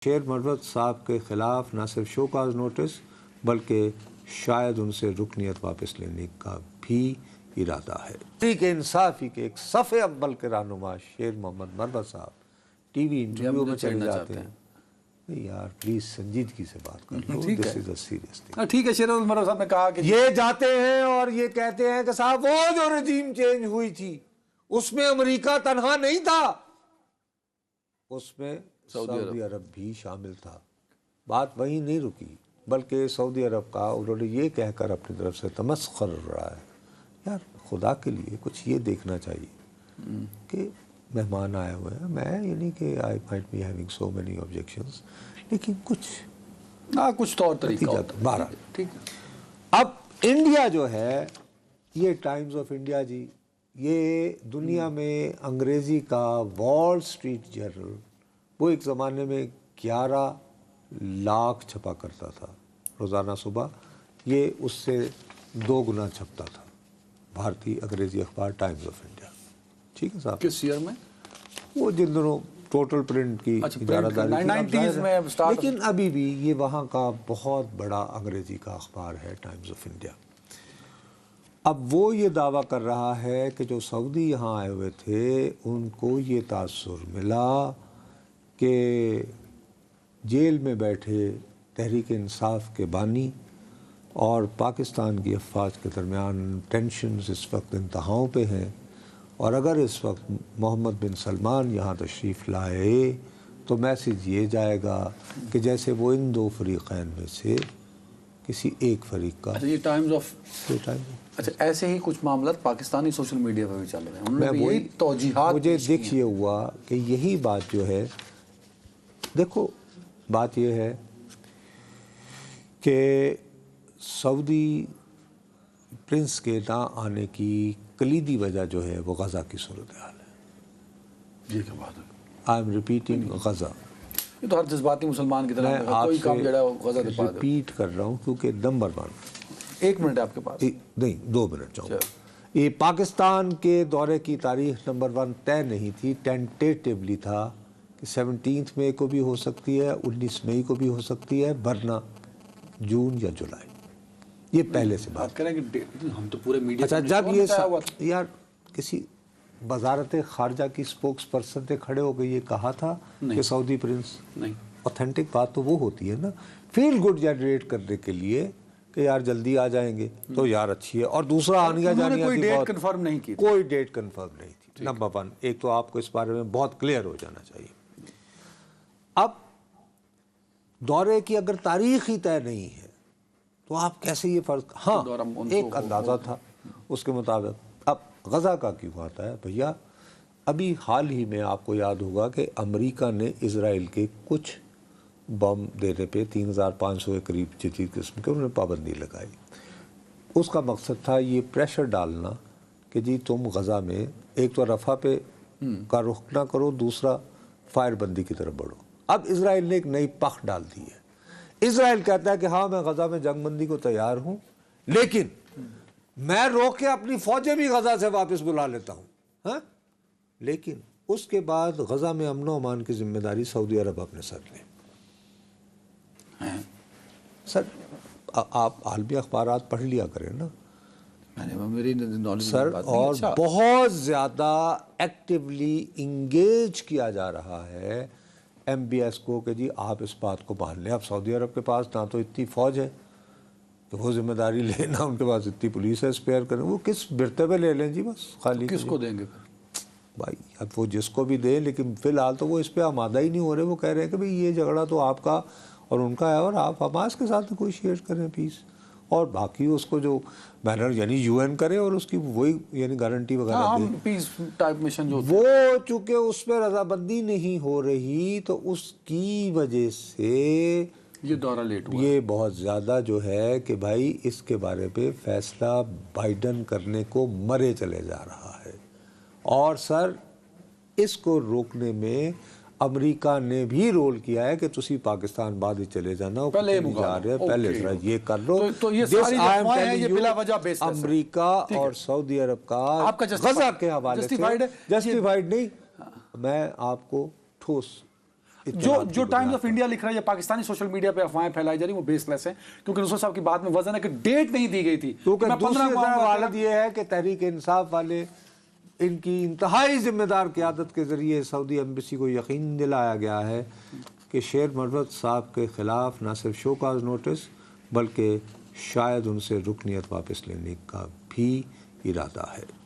شیر مروت صاحب کے خلاف نہ صرف شو کاز نوٹس بلکہ شاید ان سے رکنیت واپس لینے کا بھی ارادہ ہے۔ تحریک انصافی کے ایک صف اول کے رہنما شیر محمد مروت صاحب ٹی وی انٹرویو میں چلے جاتے ہیں۔ نہیں یار پلیز سنجیدگی سے بات کر لو، دس از اے سیریس تھنگ۔ ٹھیک ہے، شیر محمد مروت صاحب نے کہا کہ یہ جاتے ہیں اور یہ کہتے ہیں کہ صاحب وہ جو رجیم چینج ہوئی تھی اس میں امریکہ تنہا نہیں تھا، اس میں سعودی عرب بھی شامل تھا۔ بات وہیں نہیں رکی بلکہ سعودی عرب کا انہوں نے یہ کہہ کر اپنی طرف سے تمسخر رہا ہے۔ یار خدا کے لیے کچھ یہ دیکھنا چاہیے کہ مہمان آئے ہوئے ہیں، میں یعنی کہ I might be having so many objections لیکن کچھ طور طریقہ بہرحال ٹھیک۔ اب انڈیا جو ہے یہ ٹائمز آف انڈیا جی، یہ دنیا میں انگریزی کا وال اسٹریٹ جرنل وہ ایک زمانے میں 11 لاکھ چھپا کرتا تھا روزانہ صبح، یہ اس سے 2 گنا چھپتا تھا بھارتی انگریزی اخبار ٹائمز آف انڈیا۔ ٹھیک ہے صاحب، کس ایئر میں؟ وہ جن دنوں ٹوٹل پرنٹ کی اجارہ داری تھی، لیکن ابھی بھی یہ وہاں کا بہت بڑا انگریزی کا اخبار ہے ٹائمز آف انڈیا۔ اب وہ یہ دعویٰ کر رہا ہے کہ جو سعودی یہاں آئے ہوئے تھے ان کو یہ تاثر ملا کہ جیل میں بیٹھے تحریک انصاف کے بانی اور پاکستان کی افواج کے درمیان ٹینشنز اس وقت انتہاؤں پہ ہیں، اور اگر اس وقت محمد بن سلمان یہاں تشریف لائے تو میسیج یہ جائے گا کہ جیسے وہ ان 2 فریقین میں سے کسی ایک فریق کا۔ یہ ٹائمز آف اچھا، ایسے ہی کچھ معاملات پاکستانی سوشل میڈیا پہ بھی چل رہے ہیں، انہوں نے بھی توجیحات مجھے دیکھ یہ ہوا کہ یہی بات جو ہے، دیکھو بات یہ ہے کہ سعودی پرنس کے نہ آنے کی کلیدی وجہ جو ہے وہ غزہ کی صورتحال ہے۔ یہ کیا بات ہے؟ I am repeating Gaza. یہ تو ہر جذباتی مسلمان کی طرح کوئی کام جڑا ہے غزہ دے پا دے۔ ریپیٹ کر رہا ہوں کیونکہ نمبر 1 1 منٹ آپ کے پاس؟ نہیں 2 منٹ چاہوں گا۔ یہ پاکستان کے دورے کی تاریخ نمبر 1 طے نہیں تھی، ٹینٹیٹیولی تھا کہ 17 مئی کو بھی ہو سکتی ہے، 19 مئی کو بھی ہو سکتی ہے، ورنہ جون یا جولائی۔ یہ پہلے سے بات کریں کہ ہم تو پورے میڈیا اچھا جب یہ یار کسی وزارت خارجہ کی سپوکس پرسن نے کھڑے ہو کے یہ کہا تھا کہ سعودی پرنس، نہیں اوتھینٹک بات تو وہ ہوتی ہے نا، فیل گڈ جنریٹ کرنے کے لیے کہ یار جلدی آ جائیں گے تو یار اچھی ہے، اور دوسرا آنیا جانیا کوئی ڈیٹ کنفرم نہیں کی، کوئی ڈیٹ کنفرم نہیں تھی۔ نمبر 1 ایک تو آپ کو اس بارے میں بہت کلیئر ہو جانا چاہیے۔ اب دورے کی اگر تاریخ ہی طے نہیں ہے تو آپ کیسے یہ فرض، ہاں ایک اندازہ تھا اس کے مطابق۔ اب غزہ کا کیوں آتا ہے بھیا؟ ابھی حال ہی میں آپ کو یاد ہوگا کہ امریکہ نے اسرائیل کے کچھ بم دینے پہ 3500 کے قریب جدید قسم کے انہوں نے پابندی لگائی۔ اس کا مقصد تھا یہ پریشر ڈالنا کہ جی تم غزہ میں ایک تو رفح پہ کا رخ نہ کرو، دوسرا فائر بندی کی طرف بڑھو۔ اب اسرائیل نے ایک نئی پخ ڈال دی ہے۔ اسرائیل کہتا ہے کہ ہاں میں غزہ میں جنگ بندی کو تیار ہوں، لیکن میں روک کے اپنی فوجیں بھی غزہ سے واپس بلا لیتا ہوں، ہاں، لیکن اس کے بعد غزہ میں امن و امان کی ذمہ داری سعودی عرب اپنے سر لے۔ سر آپ عالمی اخبارات پڑھ لیا کریں نا سر، اور بہت زیادہ ایکٹیولی انگیج کیا جا رہا ہے ایم بی ایس کو کہ جی آپ اس بات کو مان لیں۔ اب سعودی عرب کے پاس نہ تو اتنی فوج ہے کہ وہ ذمہ داری لے، نہ ان کے پاس اتنی پولیس ہے اسپیئر کریں، وہ کس مرتبے لے لیں جی، بس خالی کس کو دیں گے بھائی؟ اب وہ جس کو بھی دیں، لیکن فی الحال تو وہ اس پہ آمادہ ہی نہیں ہو رہے۔ وہ کہہ رہے ہیں کہ بھئی یہ جھگڑا تو آپ کا اور ان کا ہے، اور آپ حماس کے ساتھ نیگوشیٹ کریں پیس، اور باقی اس کو جو بینر یعنی یو این کرے اور اس کی وہی یعنی گارنٹی وغیرہ دے پیس ٹائپ مشن جو وہ، چونکہ اس میں رضامندی نہیں ہو رہی تو اس کی وجہ سے یہ دورہ لیٹ ہوا۔ یہ بہت زیادہ جو ہے کہ بھائی اس کے بارے پہ فیصلہ بائیڈن کرنے کو مرے چلے جا رہا ہے، اور سر اس کو روکنے میں امریکہ نے بھی رول کیا ہے کہ تسی پاکستان بعد ہی چلے جانا، پہلے جا رہے پہلے ذرا یہ کر لو۔ امریکہ اور سعودی عرب کا غزہ کے حوالے سے جسٹیفائیڈ نہیں، میں آپ کو ٹھوس جو ٹائمز آف انڈیا لکھ رہا ہے یا پاکستانی سوشل میڈیا پہ افواہیں پھیلائی جا رہی ہیں وہ بیس لیس ہیں، کیونکہ نصرت صاحب کی بات میں وزن ہے کہ ڈیٹ نہیں دی گئی تھی. کیونکہ دوسری حالت یہ ہے کہ تحریک انصاف والے ان کی انتہائی ذمہ دار قیادت کے ذریعے سعودی ایمبیسی کو یقین دلایا گیا ہے کہ شیر مربت صاحب کے خلاف نہ صرف شو کاز نوٹس بلکہ شاید ان سے رکنیت واپس لینے کا بھی ارادہ ہے.